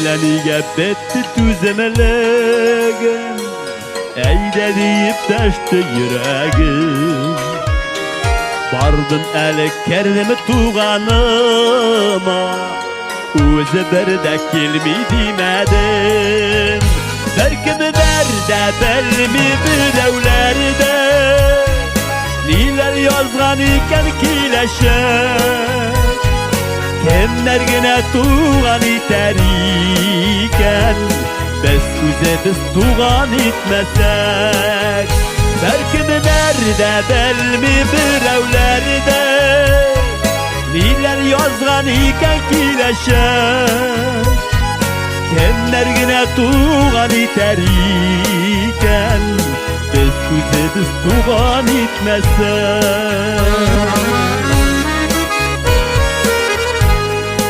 Leniye betti tüzemelegin Eyde deyip taştı yüreğim Bardım elek kerdimi tuğanıma Özü berdek kelmi demedim Berkimi berde belmi birevlerde Niler yazgan iken kileşer Kimler gine tuğan iter iken Biz üze biz tuğan itmesek Berkimi berde belmi birevlerde Niler yazgan iken kileşer Kimler yine tuğan iter iken Biz güze biz tuğan itmesek